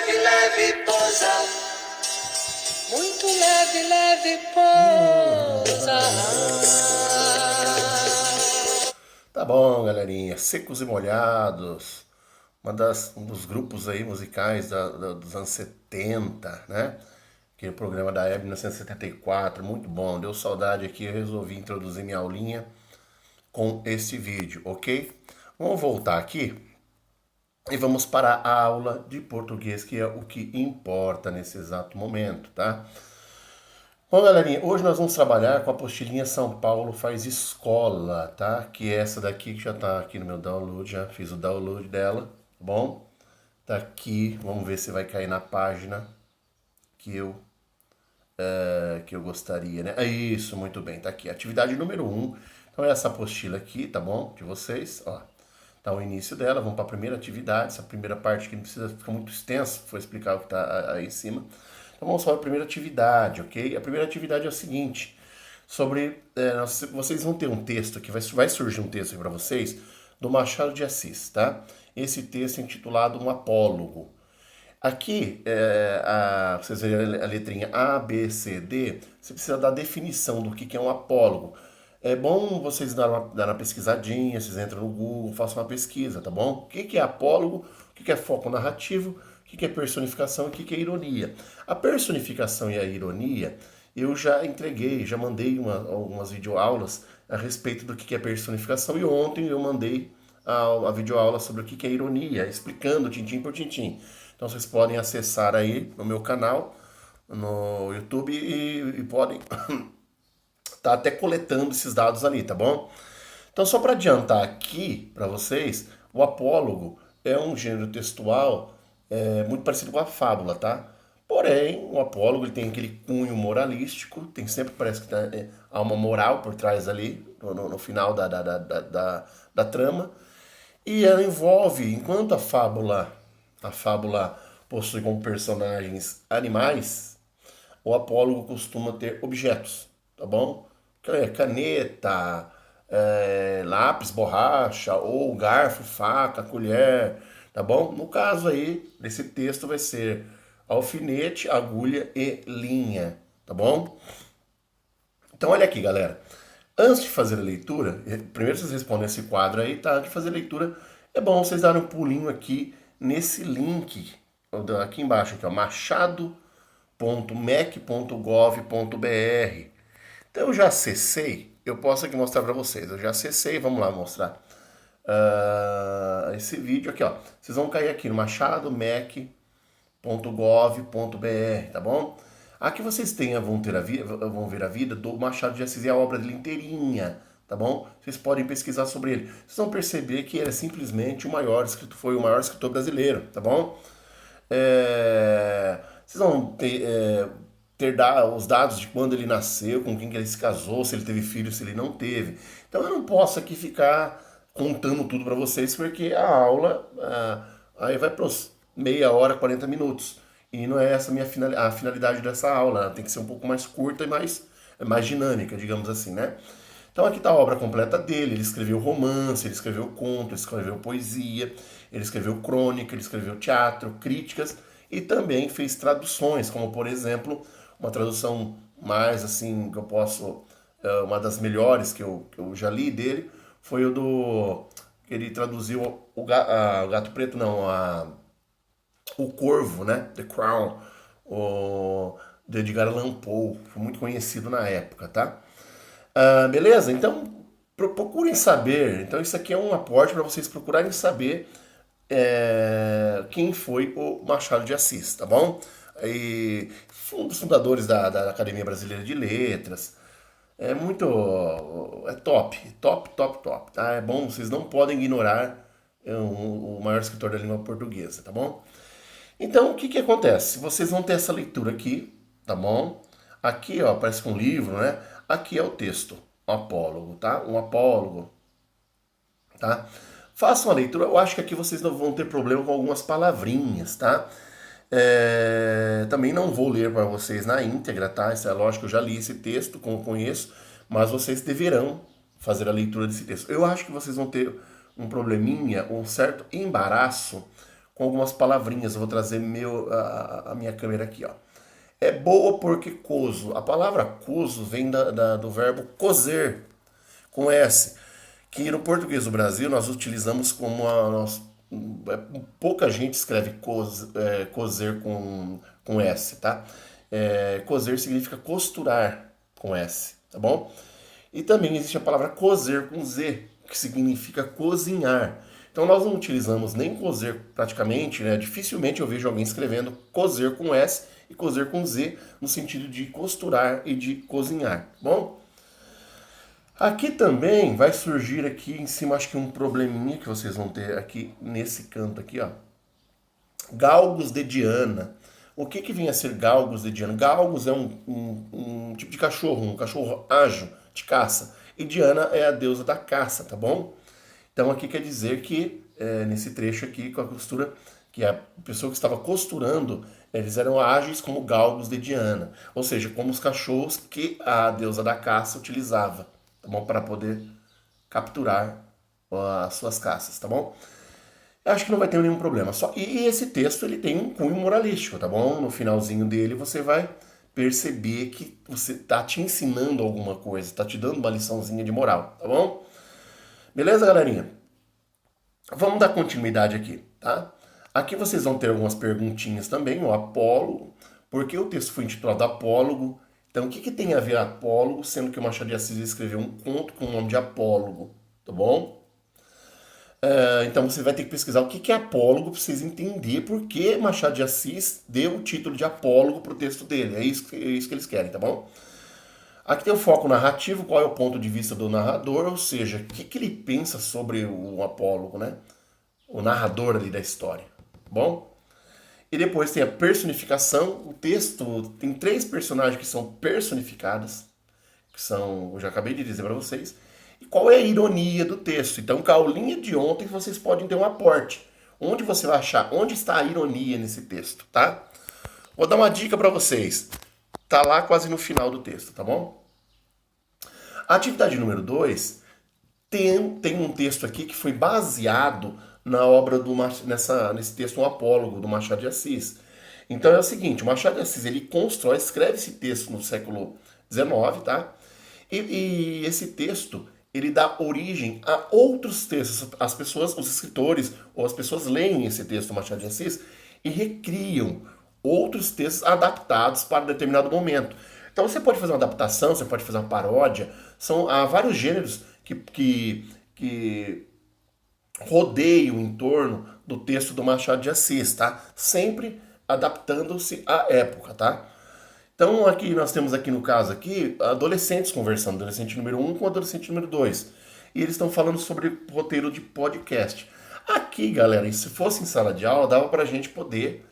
leve, leve pousa. Muito leve, leve pousa. Tá bom, galerinha. Secos e Molhados. Um dos grupos aí musicais dos anos 70, né? Aquele programa da Hebe 1974, muito bom. Deu saudade aqui, eu resolvi introduzir minha aulinha com esse vídeo, ok? Vamos voltar aqui e vamos para a aula de português, que é o que importa nesse exato momento, tá? Bom, galerinha, hoje nós vamos trabalhar com a apostilinha São Paulo Faz Escola, tá? Que é essa daqui que já tá aqui no meu download, já fiz o download dela, tá bom? Tá aqui, vamos ver se vai cair na página que eu gostaria, né? Isso, muito bem, tá aqui. Atividade número 1. Então é essa apostila aqui, tá bom? De vocês, ó. Tá o início dela, vamos para a primeira atividade, essa primeira parte que não precisa ficar muito extensa, foi explicar o que tá aí em cima. Então vamos para a primeira atividade, ok? A primeira atividade é o seguinte, vocês vão ter um texto aqui, vai surgir um texto aqui para vocês, do Machado de Assis, tá? Esse texto é intitulado Um Apólogo. Aqui, vocês verem a letrinha A, B, C, D, você precisa dar definição do que é um apólogo. É bom vocês dar uma pesquisadinha, vocês entram no Google, façam uma pesquisa, tá bom? O que é apólogo, o que é foco narrativo, o que é personificação e o que é ironia. A personificação e a ironia, eu já entreguei, já mandei algumas videoaulas a respeito do que é personificação e ontem eu mandei a videoaula sobre o que é ironia, explicando tintim por tintim. Então vocês podem acessar aí no meu canal, no YouTube e podem tá até coletando esses dados ali, tá bom? Então só para adiantar aqui para vocês, o apólogo é um gênero textual muito parecido com a fábula, tá? Porém, o apólogo ele tem aquele cunho moralístico, tem sempre parece que há uma moral por trás ali, no final da trama. E ela envolve, enquanto a fábula possui como personagens animais, o apólogo costuma ter objetos, tá bom? Caneta, lápis, borracha, ou garfo, faca, colher, tá bom? No caso aí, desse texto vai ser alfinete, agulha e linha, tá bom? Então olha aqui, galera. Antes de fazer a leitura, primeiro vocês respondem esse quadro aí, tá? Antes de fazer a leitura, é bom vocês darem um pulinho aqui nesse link, aqui embaixo, aqui, ó, machado.mec.gov.br. Então eu já acessei, eu posso aqui mostrar para vocês, eu já acessei, vamos lá mostrar esse vídeo aqui, ó. Vocês vão cair aqui no machado.mec.gov.br, tá bom? Aqui vocês vão ver a vida do Machado de Assis e a obra dele inteirinha, tá bom? Vocês podem pesquisar sobre ele. Vocês vão perceber que ele é simplesmente foi o maior escritor brasileiro, tá bom? Vocês vão ter os dados de quando ele nasceu, com quem que ele se casou, se ele teve filho, se ele não teve. Então eu não posso aqui ficar contando tudo para vocês, porque a aula aí vai para os meia hora, 40 minutos. E não é essa a finalidade dessa aula. Ela tem que ser um pouco mais curta e mais dinâmica, digamos assim, né? Então aqui está a obra completa dele. Ele escreveu romance, ele escreveu conto, ele escreveu poesia, ele escreveu crônica, ele escreveu teatro, críticas e também fez traduções, como por exemplo, uma tradução mais assim que eu posso, uma das melhores que eu já li dele, foi o do que ele traduziu o Gato Preto, não, o Corvo, né? The Crown, de Edgar Allan Poe, foi muito conhecido na época, tá? Beleza? Então, procurem saber. Então, isso aqui é um aporte para vocês procurarem saber quem foi o Machado de Assis, tá bom? E um dos fundadores da Academia Brasileira de Letras. É top, top, top, top, tá? É bom, vocês não podem ignorar o maior escritor da língua portuguesa, tá bom? Então, o que acontece? Vocês vão ter essa leitura aqui, tá bom? Aqui, ó, parece um livro, né? Aqui é o texto, um apólogo, tá? Um apólogo, tá? Façam a leitura. Eu acho que aqui vocês não vão ter problema com algumas palavrinhas, tá? Também não vou ler para vocês na íntegra, tá? Isso é lógico, eu já li esse texto, como conheço, mas vocês deverão fazer a leitura desse texto. Eu acho que vocês vão ter um probleminha, um certo embaraço com algumas palavrinhas. Eu vou trazer a minha câmera aqui, ó. É boa porque coso. A palavra coso vem do verbo cozer, com S, que no português do Brasil nós utilizamos como pouca gente escreve cozer com S, tá? Cozer significa costurar com S, tá bom? E também existe a palavra cozer com Z, que significa cozinhar. Então nós não utilizamos nem cozer praticamente, né? Dificilmente eu vejo alguém escrevendo cozer com S e cozer com Z no sentido de costurar e de cozinhar, tá bom? Aqui também vai surgir aqui em cima, acho que um probleminha que vocês vão ter aqui nesse canto aqui, ó. Galgos de Diana. O que vem a ser galgos de Diana? Galgos é um tipo de cachorro, um cachorro ágil de caça. E Diana é a deusa da caça, tá bom? Então aqui quer dizer que, nesse trecho aqui, com a costura, que a pessoa que estava costurando, eles eram ágeis como galgos de Diana. Ou seja, como os cachorros que a deusa da caça utilizava, tá bom? Para poder capturar as suas caças, tá bom? Acho que não vai ter nenhum problema. E esse texto ele tem um cunho moralístico, tá bom? No finalzinho dele você vai perceber que você tá te ensinando alguma coisa, tá te dando uma liçãozinha de moral, tá bom? Beleza, galerinha? Vamos dar continuidade aqui, tá? Aqui vocês vão ter algumas perguntinhas também, o apólogo. Por que o texto foi intitulado Apólogo? Então, o que tem a ver apólogo, sendo que o Machado de Assis escreveu um conto com o nome de Apólogo, tá bom? Então você vai ter que pesquisar o que é apólogo para vocês entenderem por que Machado de Assis deu o título de apólogo para o texto dele. É isso que eles querem, tá bom? Aqui tem o foco narrativo, qual é o ponto de vista do narrador, ou seja, o que ele pensa sobre o apólogo, né? O narrador ali da história, tá bom? E depois tem a personificação. O texto tem 3 personagens que são personificadas, que são, eu já acabei de dizer para vocês. E qual é a ironia do texto? Então, com a aulinha de ontem, vocês podem ter um aporte. Onde você vai achar? Onde está a ironia nesse texto, tá? Vou dar uma dica para vocês. Tá lá quase no final do texto, tá bom? A atividade número 2 tem um texto aqui que foi baseado na obra nesse texto, um apólogo do Machado de Assis. Então é o seguinte, o Machado de Assis ele escreve esse texto no século XIX, tá? E esse texto ele dá origem a outros textos. As pessoas, os escritores ou as pessoas leem esse texto do Machado de Assis e recriam outros textos adaptados para determinado momento. Então você pode fazer uma adaptação, você pode fazer uma paródia. Há vários gêneros que rodeiam em torno do texto do Machado de Assis, tá? Sempre adaptando-se à época, tá? Então aqui nós temos aqui no caso aqui adolescentes conversando, adolescente número 1 com adolescente número 2. E eles estão falando sobre roteiro de podcast. Aqui, galera, se fosse em sala de aula, dava pra gente poder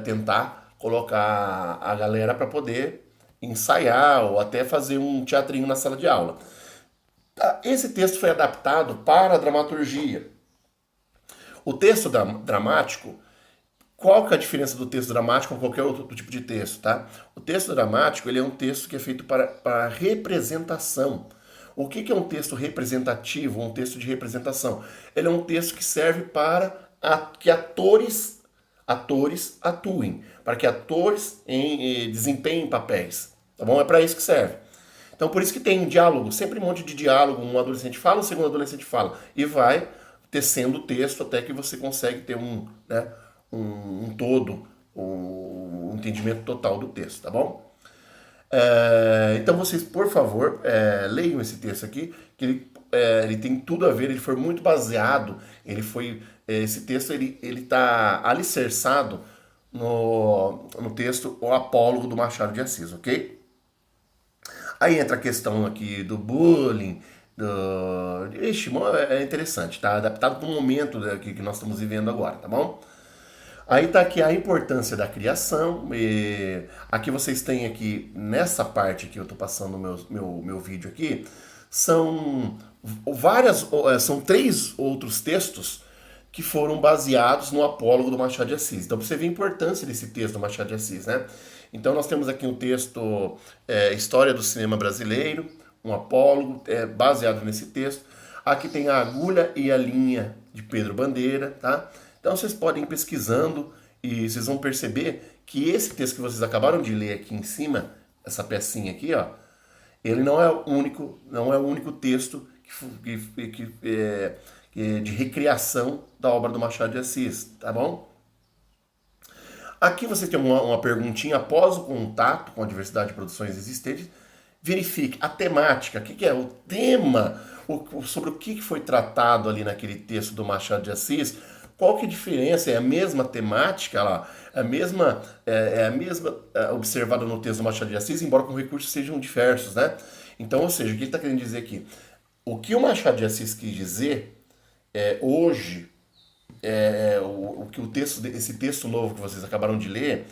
tentar colocar a galera para poder ensaiar ou até fazer um teatrinho na sala de aula. Esse texto foi adaptado para a dramaturgia. O texto dramático, qual que é a diferença do texto dramático com qualquer outro tipo de texto, tá? O texto dramático ele é um texto que é feito para representação. O que é um texto representativo, um texto de representação? Ele é um texto que serve para que atores atuem, para que atores desempenhem papéis, tá bom? É para isso que serve. Então por isso que tem diálogo, sempre um monte de diálogo, um adolescente fala, o segundo adolescente fala, e vai tecendo o texto até que você consegue ter um todo, um entendimento total do texto, tá bom? Então vocês, por favor, leiam esse texto aqui, que ele tem tudo a ver, ele foi muito baseado, esse texto ele está alicerçado no texto O Apólogo do Machado de Assis, ok? Aí entra a questão aqui do bullying, é interessante, tá? Adaptado para o momento que nós estamos vivendo agora, tá bom? Aí tá aqui a importância da criação. Aqui vocês têm aqui, nessa parte que eu tô passando meu vídeo aqui, são 3 outros textos que foram baseados no Apólogo do Machado de Assis. Então, pra você ver a importância desse texto do Machado de Assis, né? Então, nós temos aqui um texto, História do Cinema Brasileiro, um apólogo, baseado nesse texto. Aqui tem A Agulha e a Linha, de Pedro Bandeira, tá? Então vocês podem ir pesquisando e vocês vão perceber que esse texto que vocês acabaram de ler aqui em cima, essa pecinha aqui, ó, ele não é o único texto de recriação da obra do Machado de Assis, tá bom? Aqui você tem uma perguntinha: após o contato com a diversidade de produções existentes, verifique a temática. O que é o tema? Sobre o que foi tratado ali naquele texto do Machado de Assis? Qual que é a diferença? É a mesma temática lá, é a mesma observada no texto do Machado de Assis, embora com recursos sejam diversos, né? Então, ou seja, o que ele está querendo dizer aqui? O que o Machado de Assis quis dizer hoje, o que esse texto novo que vocês acabaram de ler,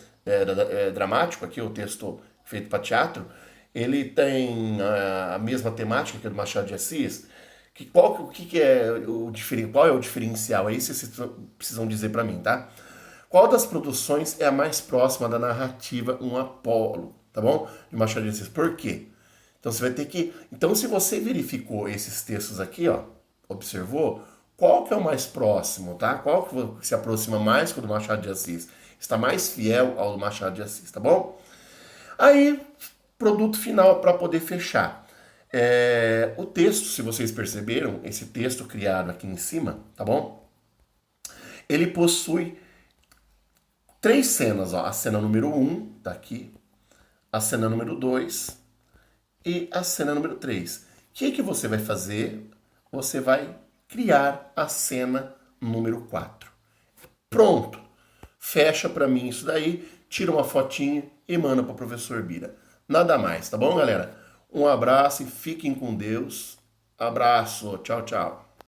dramático aqui, o texto feito para teatro, ele tem a mesma temática que o do Machado de Assis. Qual é o diferencial? É isso que vocês precisam dizer para mim, tá? Qual das produções é a mais próxima da narrativa Um Apolo, tá bom? De Machado de Assis. Por quê? Então você vai ter que... Então se você verificou esses textos aqui, ó, observou, qual que é o mais próximo, tá? Qual que se aproxima mais com o do Machado de Assis? Está mais fiel ao do Machado de Assis, tá bom? Aí, produto final para poder fechar. O texto, se vocês perceberam, esse texto criado aqui em cima, tá bom? Ele possui 3 cenas, ó. A cena número 1, tá aqui. A cena número 2 e a cena número 3. O que você vai fazer? Você vai criar a cena número 4. Pronto. Fecha para mim isso daí, tira uma fotinha e manda para o professor Bira. Nada mais, tá bom, galera? Um abraço e fiquem com Deus. Abraço. Tchau, tchau.